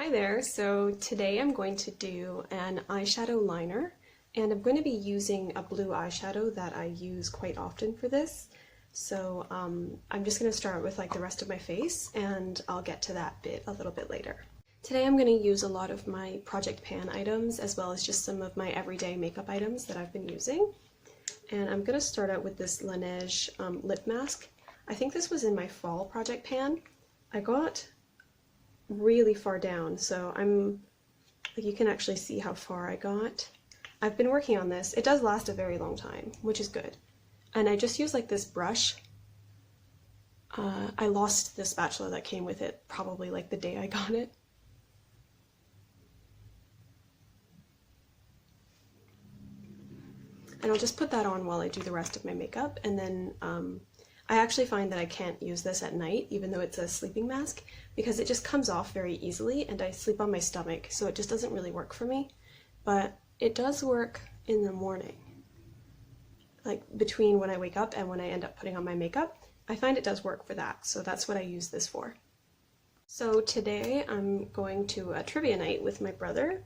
Hi there, so today I'm going to do an eyeshadow liner, and I'm going to be using a blue eyeshadow that I use quite often for this. So I'm just going to start with like the rest of my face, and I'll get to that bit a little bit later. Today I'm going to use a lot of my Project Pan items as well as just some of my everyday makeup items that I've been using. And I'm going to start out with this Laneige lip mask. I think this was in my fall Project Pan. I got really far down, so like, you can actually see how far I got. I've been working on this. It does last a very long time, which is good. And I just use like this brush. I lost the spatula that came with it probably like the day I got it. And I'll just put that on while I do the rest of my makeup, and then I actually find that I can't use this at night, even though it's a sleeping mask, because it just comes off very easily, and I sleep on my stomach, so it just doesn't really work for me. But it does work in the morning, like between when I wake up and when I end up putting on my makeup. I find it does work for that, so that's what I use this for. So today I'm going to a trivia night with my brother.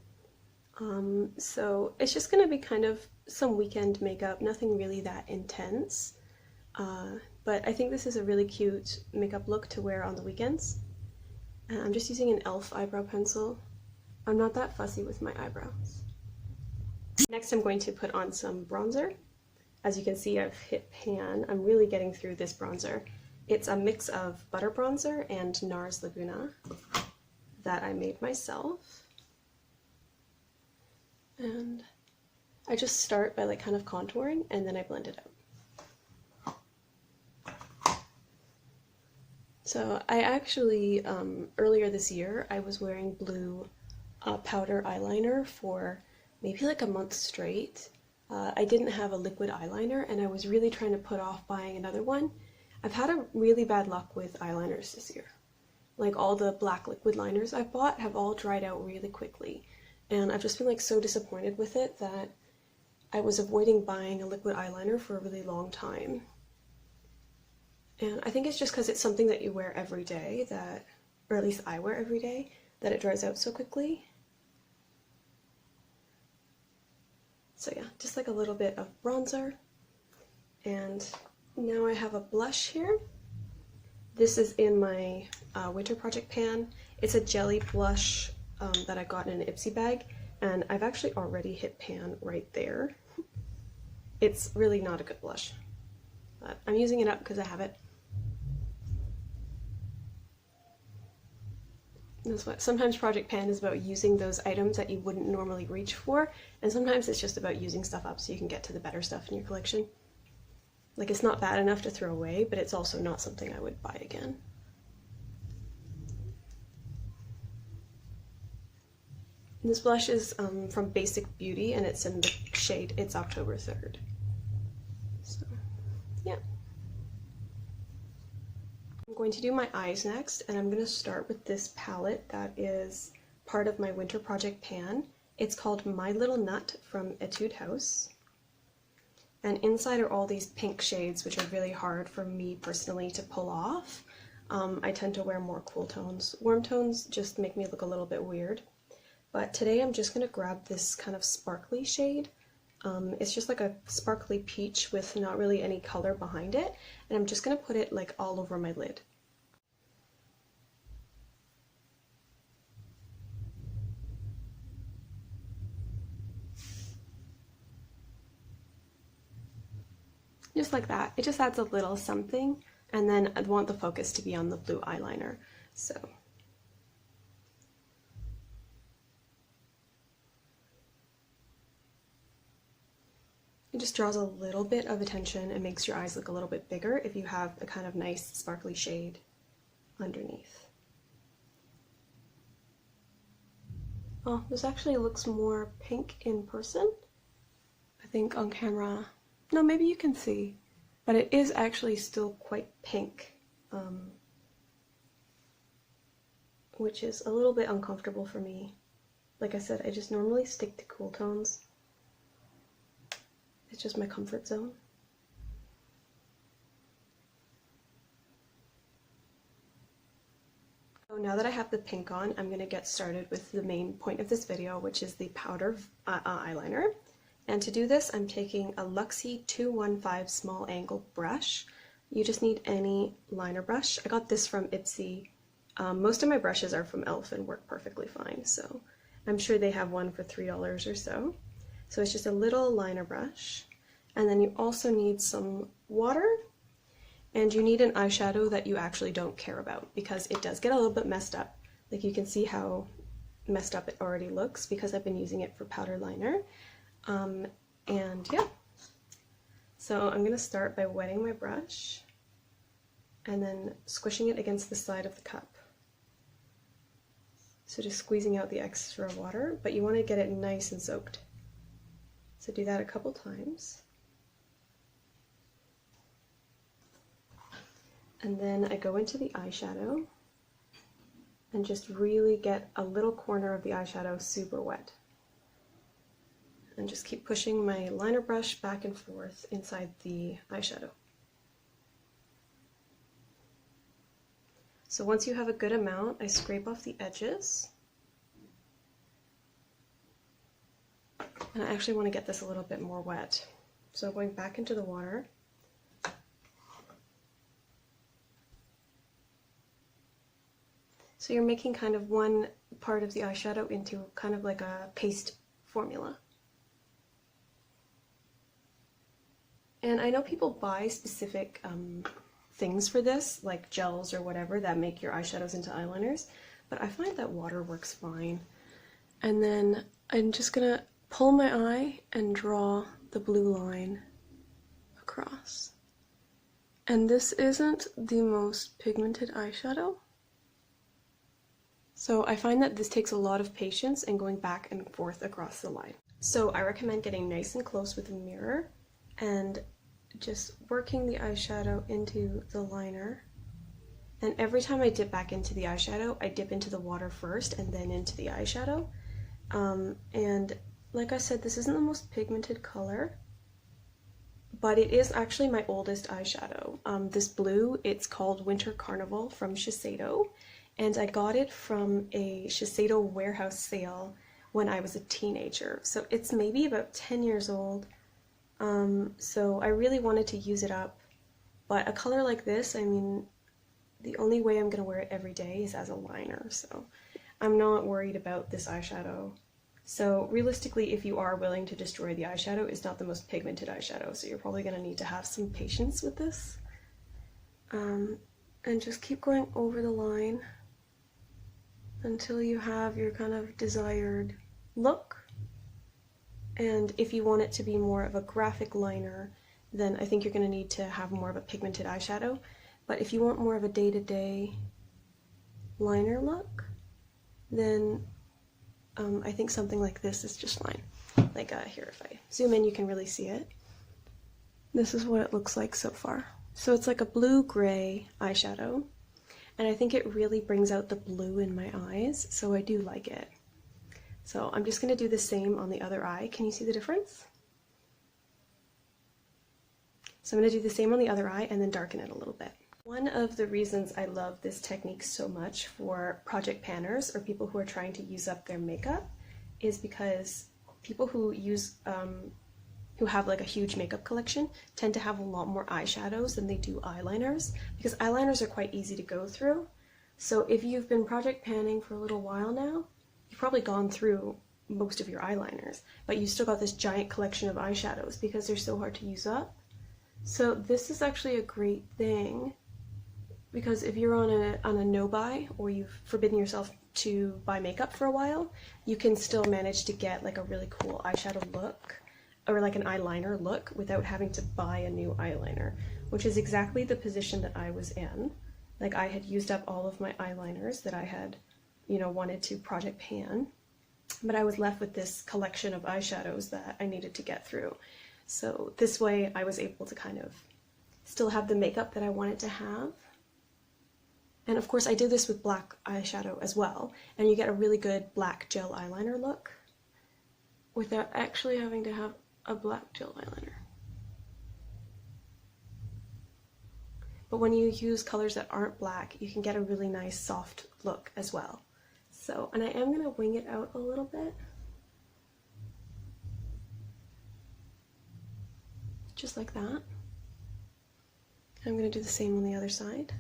So it's just going to be kind of some weekend makeup, nothing really that intense. But I think this is a really cute makeup look to wear on the weekends. And I'm just using an e.l.f. eyebrow pencil. I'm not that fussy with my eyebrows. Next I'm going to put on some bronzer. As you can see, I've hit pan. I'm really getting through this bronzer. It's a mix of butter bronzer and NARS Laguna that I made myself. And I just start by like kind of contouring, and then I blend it out. So I actually, earlier this year, I was wearing blue powder eyeliner for maybe like a month straight. I didn't have a liquid eyeliner, and I was really trying to put off buying another one. I've had a really bad luck with eyeliners this year. Like, all the black liquid liners I've bought have all dried out really quickly, and I've just been like so disappointed with it that I was avoiding buying a liquid eyeliner for a really long time. And I think it's just because it's something that you wear every day, that, or at least I wear every day, that it dries out so quickly. So yeah, just like a little bit of bronzer. And now I have a blush here. This is in my Winter Project pan. It's a jelly blush that I got in an Ipsy bag, and I've actually already hit pan right there. It's really not a good blush, but I'm using it up because I have it. That's what sometimes Project Pan is about, using those items that you wouldn't normally reach for, and sometimes it's just about using stuff up so you can get to the better stuff in your collection. Like, it's not bad enough to throw away, but it's also not something I would buy again. And this blush is from Basic Beauty, and it's in the shade It's October 3rd. So, yeah. I'm going to do my eyes next, and I'm going to start with this palette that is part of my Winter Project pan. It's called My Little Nut from Etude House. And inside are all these pink shades, which are really hard for me personally to pull off. I tend to wear more cool tones. Warm tones just make me look a little bit weird. But today I'm just going to grab this kind of sparkly shade. It's just like a sparkly peach with not really any color behind it, and I'm just going to put it like all over my lid. Just like that. It just adds a little something, and then I want the focus to be on the blue eyeliner. So it just draws a little bit of attention and makes your eyes look a little bit bigger if you have a kind of nice sparkly shade underneath. Oh, this actually looks more pink in person. I think on camera, no, maybe you can see, but it is actually still quite pink, which is a little bit uncomfortable for me. Like I said, I just normally stick to cool tones. It's just my comfort zone. So now that I have the pink on, I'm going to get started with the main point of this video, which is the powder eyeliner. And to do this, I'm taking a Luxie 215 small angle brush. You just need any liner brush. I got this from Ipsy. Most of my brushes are from e.l.f. and work perfectly fine, so I'm sure they have one for $3 or so. So it's just a little liner brush. And then you also need some water. And you need an eyeshadow that you actually don't care about, because it does get a little bit messed up. Like, you can see how messed up it already looks because I've been using it for powder liner. And yeah. So I'm going to start by wetting my brush and then squishing it against the side of the cup. So just squeezing out the extra water, but you want to get it nice and soaked. So do that a couple times. And then I go into the eyeshadow and just really get a little corner of the eyeshadow super wet. And just keep pushing my liner brush back and forth inside the eyeshadow. So once you have a good amount, I scrape off the edges. And I actually want to get this a little bit more wet. So going back into the water. So you're making kind of one part of the eyeshadow into kind of like a paste formula. And I know people buy specific things for this, like gels or whatever, that make your eyeshadows into eyeliners, but I find that water works fine. And then I'm just gonna pull my eye and draw the blue line across. And this isn't the most pigmented eyeshadow, so I find that this takes a lot of patience and going back and forth across the line. So I recommend getting nice and close with a mirror and just working the eyeshadow into the liner. And every time I dip back into the eyeshadow, I dip into the water first and then into the eyeshadow. And like I said, this isn't the most pigmented color, but it is actually my oldest eyeshadow. This blue, it's called Winter Carnival from Shiseido. And I got it from a Shiseido warehouse sale when I was a teenager. So it's maybe about 10 years old. So I really wanted to use it up. But a color like this, I mean, the only way I'm going to wear it every day is as a liner. So I'm not worried about this eyeshadow. So realistically, if you are willing to destroy the eyeshadow, it's not the most pigmented eyeshadow. So you're probably going to need to have some patience with this. And just keep going over the line until you have your kind of desired look. And if you want it to be more of a graphic liner, then I think you're going to need to have more of a pigmented eyeshadow. But if you want more of a day-to-day liner look, then I think something like this is just fine. Like here, if I zoom in, you can really see it. This is what it looks like so far. So it's like a blue-gray eyeshadow. And I think it really brings out the blue in my eyes, so I do like it. So I'm just going to do the same on the other eye. Can you see the difference? So I'm going to do the same on the other eye and then darken it a little bit. One of the reasons I love this technique so much for project panners or people who are trying to use up their makeup is because people who use who have like a huge makeup collection tend to have a lot more eyeshadows than they do eyeliners, because eyeliners are quite easy to go through. So if you've been project panning for a little while now, you've probably gone through most of your eyeliners, but you still got this giant collection of eyeshadows because they're so hard to use up. So this is actually a great thing, because if you're on a no-buy or you've forbidden yourself to buy makeup for a while, you can still manage to get like a really cool eyeshadow look, or like an eyeliner look, without having to buy a new eyeliner, which is exactly the position that I was in. Like, I had used up all of my eyeliners that I had, you know, wanted to project pan, but I was left with this collection of eyeshadows that I needed to get through. So this way I was able to kind of still have the makeup that I wanted to have. And of course I did this with black eyeshadow as well, and you get a really good black gel eyeliner look without actually having to have a black gel eyeliner. but when you use colors that aren't black, you can get a really nice soft look as well. So, and I am going to wing it out a little bit. Just like that. I'm going to do the same on the other side.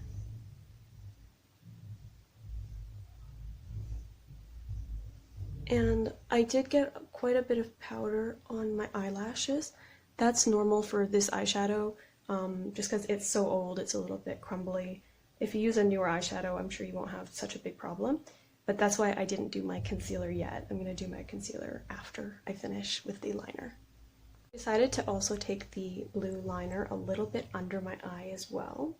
And I did get quite a bit of powder on my eyelashes. That's normal for this eyeshadow, just because it's so old, it's a little bit crumbly. If you use a newer eyeshadow, I'm sure you won't have such a big problem. But that's why I didn't do my concealer yet. I'm going to do my concealer after I finish with the liner. I decided to also take the blue liner a little bit under my eye as well.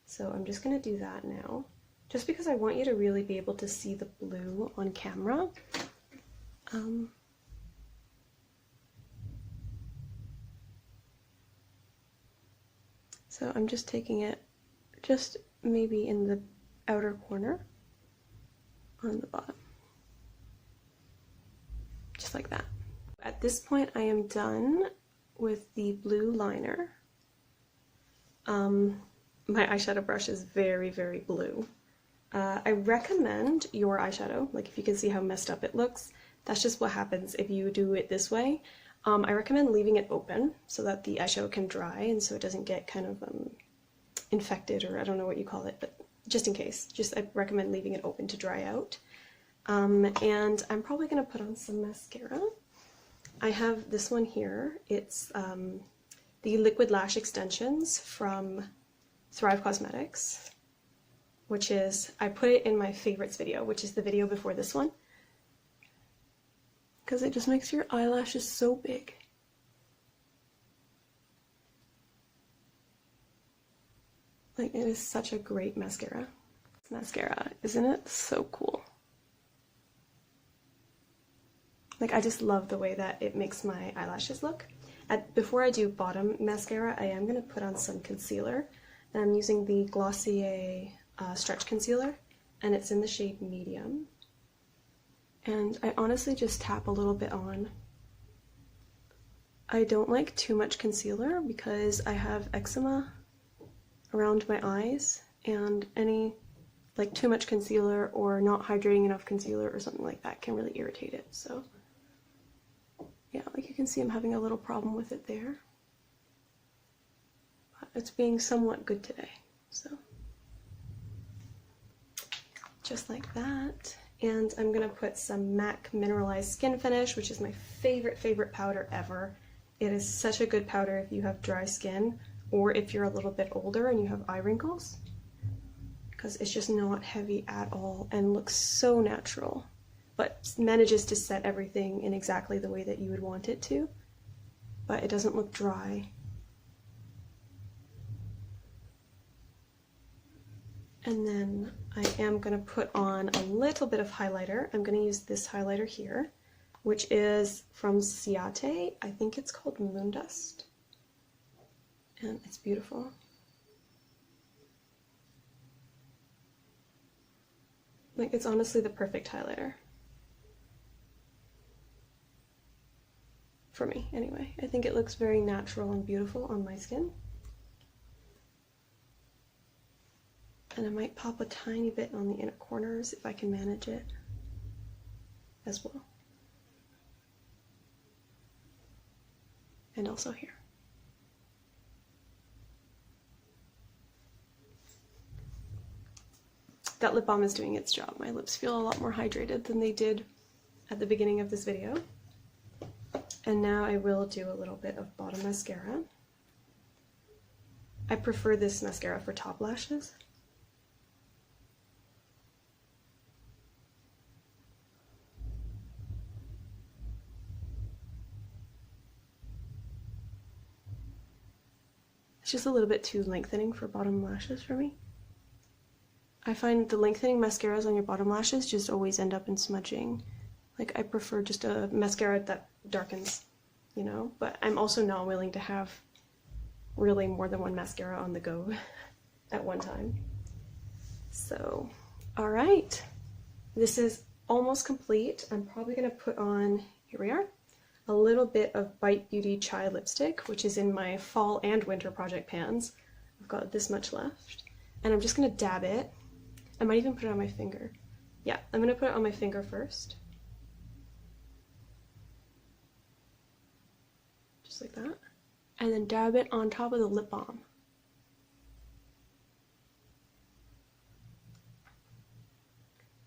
So I'm just going to do that now, just because I want you to really be able to see the blue on camera. So I'm just taking it just maybe in the outer corner on the bottom. Just like that. At this point I am done with the blue liner. My eyeshadow brush is very, very blue. I recommend your eyeshadow, like if you can see how messed up it looks, that's just what happens if you do it this way. I recommend leaving it open so that the eyeshadow can dry and so it doesn't get kind of infected, or I don't know what you call it, but just in case, I recommend leaving it open to dry out. And I'm probably going to put on some mascara. I have this one here. It's the Liquid Lash Extensions from Thrive Cosmetics, which is, I put it in my favorites video, which is the video before this one, because it just makes your eyelashes so big. Like, it is such a great mascara. Mascara, isn't it? So cool. Like, I just love the way that it makes my eyelashes look. Before I do bottom mascara, I am going to put on some concealer. And I'm using the Glossier Stretch Concealer, and it's in the shade Medium. And I honestly just tap a little bit on. I don't like too much concealer because I have eczema around my eyes, and any like too much concealer or not hydrating enough concealer or something like that can really irritate it. So yeah, like you can see I'm having a little problem with it there. But it's being somewhat good today. So just like that. And I'm going to put some MAC Mineralized Skin Finish, which is my favorite powder ever. It is such a good powder if you have dry skin, or if you're a little bit older and you have eye wrinkles, because it's just not heavy at all and looks so natural, but manages to set everything in exactly the way that you would want it to, but it doesn't look dry. And then I am going to put on a little bit of highlighter. I'm going to use this highlighter here, which is from Ciate. I think it's called Moondust. And it's beautiful. Like, it's honestly the perfect highlighter. For me, anyway. I think it looks very natural and beautiful on my skin. And I might pop a tiny bit on the inner corners if I can manage it as well. And also here. That lip balm is doing its job. My lips feel a lot more hydrated than they did at the beginning of this video. And now I will do a little bit of bottom mascara. I prefer this mascara for top lashes. It's just a little bit too lengthening for bottom lashes for me. I find the lengthening mascaras on your bottom lashes just always end up in smudging. Like, I prefer just a mascara that darkens, you know? But I'm also not willing to have really more than one mascara on the go at one time. So, alright. This is almost complete. I'm probably going to put on, here we are, a little bit of Bite Beauty Chai lipstick, which is in my fall and winter project pans. I've got this much left. And I'm just going to dab it. I might even put it on my finger. Yeah, I'm going to put it on my finger first. Just like that. And then dab it on top of the lip balm.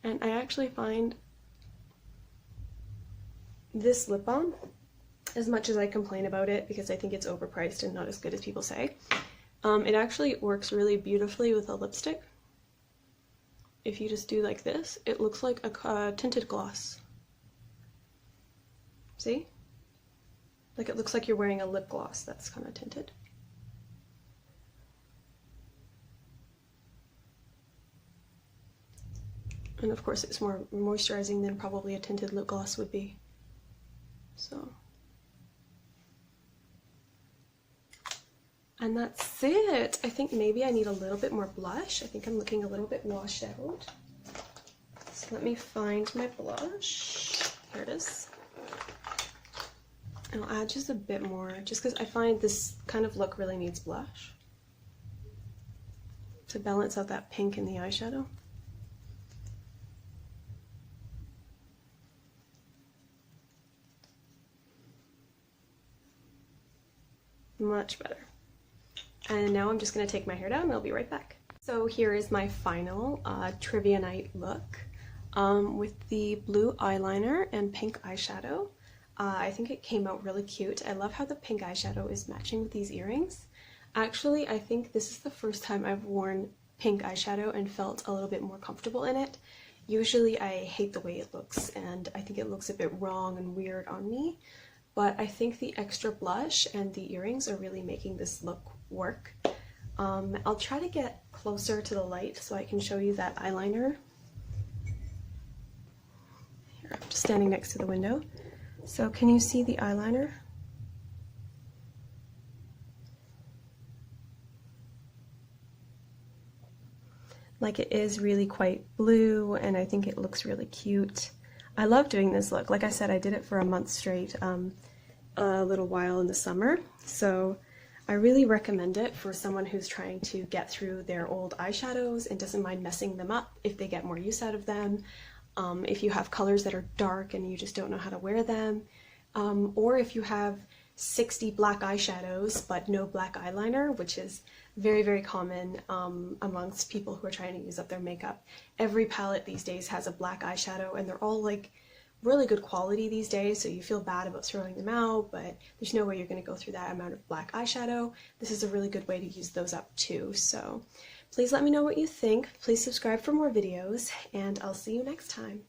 And I actually find this lip balm, as much as I complain about it because I think it's overpriced and not as good as people say, it actually works really beautifully with a lipstick. If you just do like this, it looks like a tinted gloss. See? Like it looks like you're wearing a lip gloss that's kind of tinted. And of course it's more moisturizing than probably a tinted lip gloss would be. So. And that's it. I think maybe I need a little bit more blush. I think I'm looking a little bit washed out. So let me find my blush. Here it is. And I'll add just a bit more, just because I find this kind of look really needs blush to balance out that pink in the eyeshadow. Much better. And now I'm just going to take my hair down and I'll be right back. So here is my final trivia night look with the blue eyeliner and pink eyeshadow. I think it came out really cute. I love how the pink eyeshadow is matching with these earrings. Actually, I think this is the first time I've worn pink eyeshadow and felt a little bit more comfortable in it. Usually I hate the way it looks and I think it looks a bit wrong and weird on me. But I think the extra blush and the earrings are really making this look work. I'll try to get closer to the light so I can show you that eyeliner. Here, I'm just standing next to the window. So can you see the eyeliner? Like it is really quite blue and I think it looks really cute. I love doing this look. Like I said, I did it for a month straight a little while in the summer. So I really recommend it for someone who's trying to get through their old eyeshadows and doesn't mind messing them up if they get more use out of them. If you have colors that are dark and you just don't know how to wear them. Or if you have 60 black eyeshadows but no black eyeliner, which is very, very common amongst people who are trying to use up their makeup. Every palette these days has a black eyeshadow and they're all like really good quality these days, so you feel bad about throwing them out, but there's no way you're going to go through that amount of black eyeshadow. This is a really good way to use those up too. So please let me know what you think. Please subscribe for more videos and I'll see you next time.